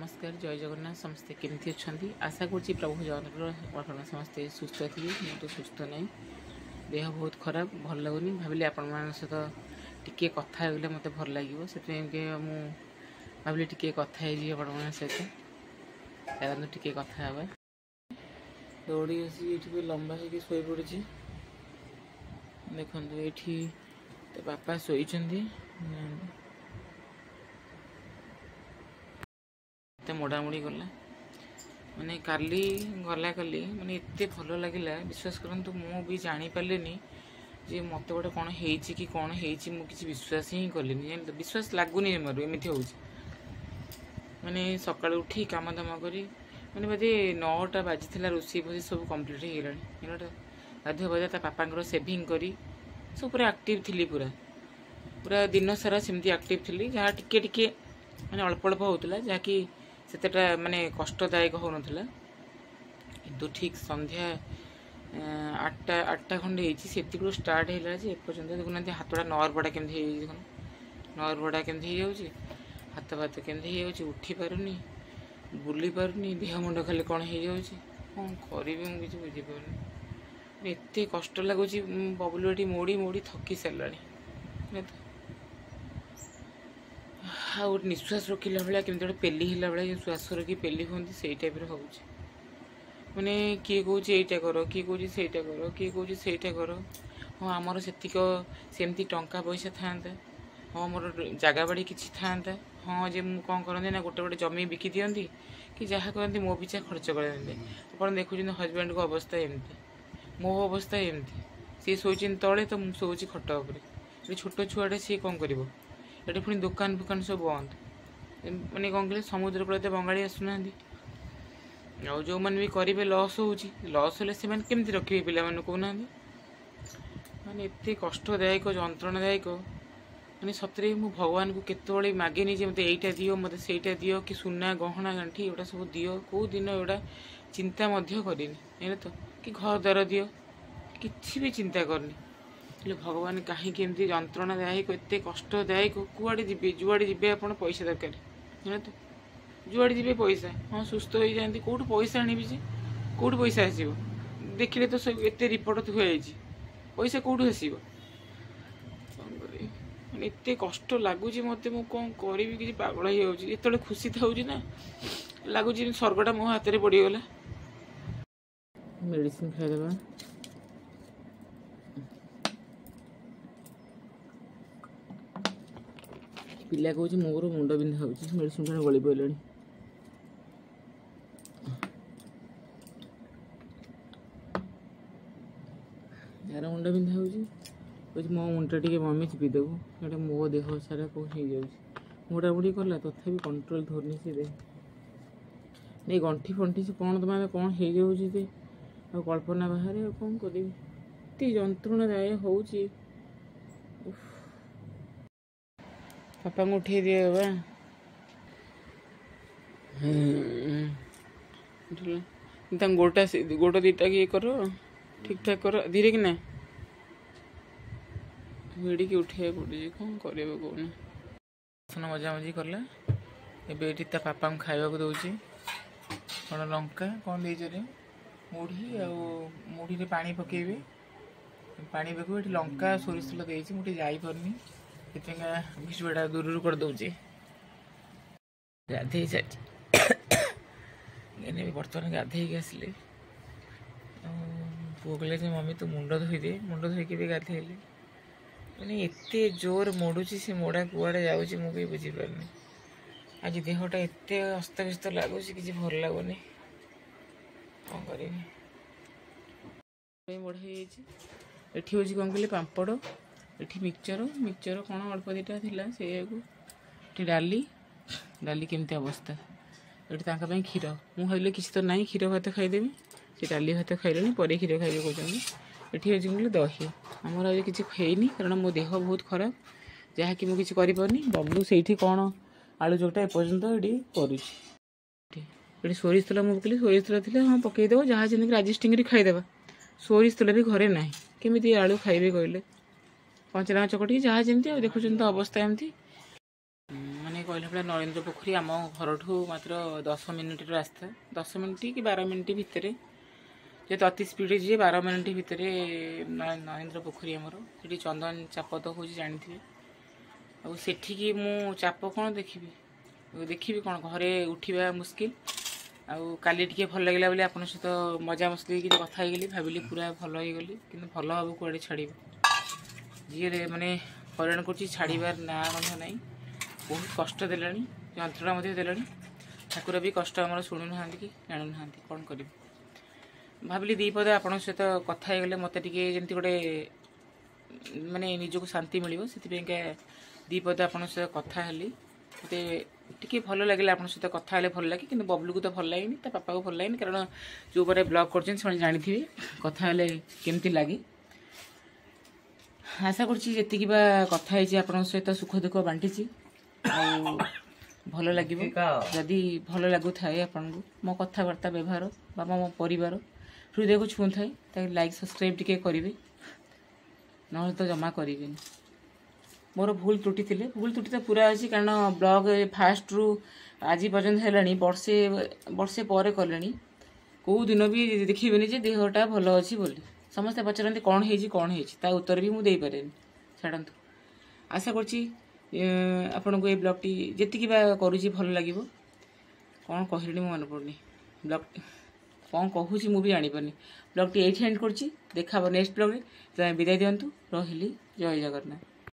नमस्कार जय जगन्नाथ समस्ते केमती अच्छा आशा करुँच प्रभु जगन्नाथ समस्ते सुस्थ थी मुझे तो सुस्थ ना देह बहुत खराब भल लगुनि भाविली आपण सहित टिके कथा होगले मत भल लगे से भाविली टिके कथा आपण सहित टिके कथा हे दौड़ी आसी लंबा होगी शोई पड़ी देखो ये बापा शोई मोड़ामुड़ी गला माने काली गला काली माने एते भल लगे विश्वास करंतु मु भी जानी पार्लेनी जे मत गोटे कौन होती कि कौन होती मुझे विश्वास ही कलिनी विश्वास लगुनि मोर एमती हो माने सकाल उठी काम दाम करी माने बोधे 9टा बाजी रोषे बोधे सब कम्प्लीट हो गला गाधुआ बजा ता पापा सेविंग करी सब पूरा एक्टिव थी पूरा पूरा दिन सारा सेमती एक्टिव थी जहाँ टिके टिके माने अल्प अल्प होता जहाँकि सेटा माने कष्टदायक हो नाला किंतु ठीक संध्या 8टा खंडे से स्टार्ट है एपर्तंत देखुना हाथटा नर्वटा केमती देखो नर्वटा केमती हो हाथ भात केमती हो उठी पारुनी बुली पारुनी देह मुंड खाली कौन हो कौन करी मुझे बुझीपार एत कष्ट लगुच बबुलुटी मोड़ी मोड़ी थकी सारे आउ निश्वास रखिला भाया केमती गोटे पेली हिला भाया श्वास रखी पेली हूँ से टाइप हो मैंने किए कौन यहीटा कर किए कौन सहीटा कर किए कौन सहीटा कर हाँ आमर सेतिक सेमती टंका पैसा था हाँ मोर जगह बाड़ी किसी था हाँ जे मुझे कौन करती ना गोटे गोटे जमी बिकी दिखती कि जहाँ करती मो पिछा खर्च करते आप देखुं हजबैंड को अवस्था एमती मो अवस्था एमती सी शोची तले तो मुझे शोची खट उपर छोट छुआटे सी कौन कर ये पुणी दुकान फुकान सब बंद मैंने कौन कह समुद्र कूल तो बंगाली आसुना आउ जो मैंने भी करेंगे लॉस हो लॉस हेल्ले से केमती रखिए पिला कहना माने एत कष्टदायक जंत्रणादायक माने सतरे मु भगवान को केतबे मागेनी जे मत एटा दियो मत सेटा दियो कि सुना गहना गांठी एटा सब दियो कौ दिन एटा चिंता करनी तो कि घर द्वार दियो किसी भी चिंता करनी भगवान कहीं केमती जंत्रणादायक एत कष्टदायक कुआड़े जी जुआड़े जी आप पैसा दरकार है तो जुआड़े जी पैसा हाँ सुस्थ हो जाती कौट पैसा आनी कौट पैसा आसो देखिले तो सब एत रिपोर्ट थुआ पैसा कौट आसो एत कष्ट लगुच मत कौन करी कि पागल हो खुशी था ना लगुच स्वर्गटा मो हाथ में पड़गला मेडिसिन खाईदे पिला कौच मोर मुंड बिंधा हो मेडिसिन खाने गली पड़े यार मुंड बिंधा हो मो मुंडा टे मम्मी चिपिदेबू ये मो देह सारा कौन हो मुड़ामुड़ी कला तथापि कंट्रोल धरनी से देह नहीं गंठी फंटी से कौन तुम कौन हो कल्पना बाहर कौन करी एत जंत्रणादाय हो पापा को उठे दिए बाबा गोटा गोड़ दीटा कि कर ठीक ठाक कर धीरे कि ना भिड़ी उठे पड़े कौन कर कौन बासन मजा मजी कला एबे पापा को खावा को दौर कौन लंका कौन दे मुढ़ी मुढ़ी पानी पकेबे पानी पकेबे लंका सोरिष तेल देती मुझे जापारनी भिजुआटा दूर कर दौचे गाधे सारी बर्तमान गाधे आसिले पुओ कहले मम्मी तू मुंड धोईदे मुंड धोईकी गाधेले मैंने एत जोर मोड़ुची से मोड़ा कुआड़े जाऊँगी मुझे बुझीपारनी आज देहटा एत अस्तव्यस्त लगुच कि भल लगुनि कौन करी मोड़ा एठी हूँ कौन कहले पापड़ ये मिक्सचर मिक्सचर कौन अल्प दीटा से डाली डाली केमती अवस्था ये क्षीर मुझे किसी तो ना क्षीर भात खाईदेवी से डाली भात खाइले पर क्षीर खाइबे कहते ये हूँ दही आमर आज किसी खाईनी कारण मो देह बहुत खराब जहाँकि मुझे किसी बबलू से कौन आलू चोटा एपर्तंत ये सोरिष तेल मुझे कहली सोरिष तेल थी हाँ पकईदेव जहाँ जमी आडजस्टिंग खाईदेवा सोरिष तेल भी घरे ना केमी आलू खाइबे कहले कंचरा चकटी जहाँ जमी देखुं तो अवस्था एमती माने कहला भाई नरेंद्र पोखरी आम घर मात्र 10 मिनिट रास्ता 10 मिनिट कि 12 मिनिट भितर जेहेतु अति स्पीड जी 12 मिनिट भितर नरेंद्र पोखरी आमर से चंदन चाप तो हूँ जानी आठिकी मु चाप कौन देखी कौन घरे उठा मुस्किल आउ काली टे भल लगे बोली आप सहित मजा मस्ती कि कथा गली भाविली पूरा भल हो गली कि भल हम कड़े छाड़ जी मैंने हईराण कर ना गंध ना बहुत कष्ट देला यंत्रणा देला ठाकुर भी कष्ट आम शुणु ना कि जानू ना कौन कर भाविली दीपद आप सहित कथा गले मत जमी गोटे माने निजक शांति मिल से दीपद आप सहित कथा हेली मत टे भल लगे आप सहित कथा भल लगे कि बबलू को तो भल लगे पापा को भल लगे कारण जो बारे ब्लॉग कर जानी थे कथा केमती लगे आशा करी कथा आप सहित सुख दुख बांटी भल लगे जदि भल लगू थाए आपन को मो कथबार्ता व्यवहार बाबा मो परिवार हृदय को छुँ थाए लाइक सब्सक्राइब टी करेंगे ना तो जमा करें मोर भूल त्रुटि तो पूरा अच्छी कारण ब्लॉग फास्ट रु आज पर्यंत है वर्षे पर कले कौ दिन भी देखिए देहटा भल अच्छी बोली समस्ते पचारती कौन है उत्तर भी मुझे पारे छाड़ू आशा करुँची आपन को ये ब्लॉग टी जी करुँची भल लगे कौन कहली मन पड़नी ब्लॉग कौन कहूँ मुझे जापारे ब्लॉग टी ये एंड कर देखा नेक्स्ट ब्लॉग में विदाय दिंतु रही जय जगन्नाथ।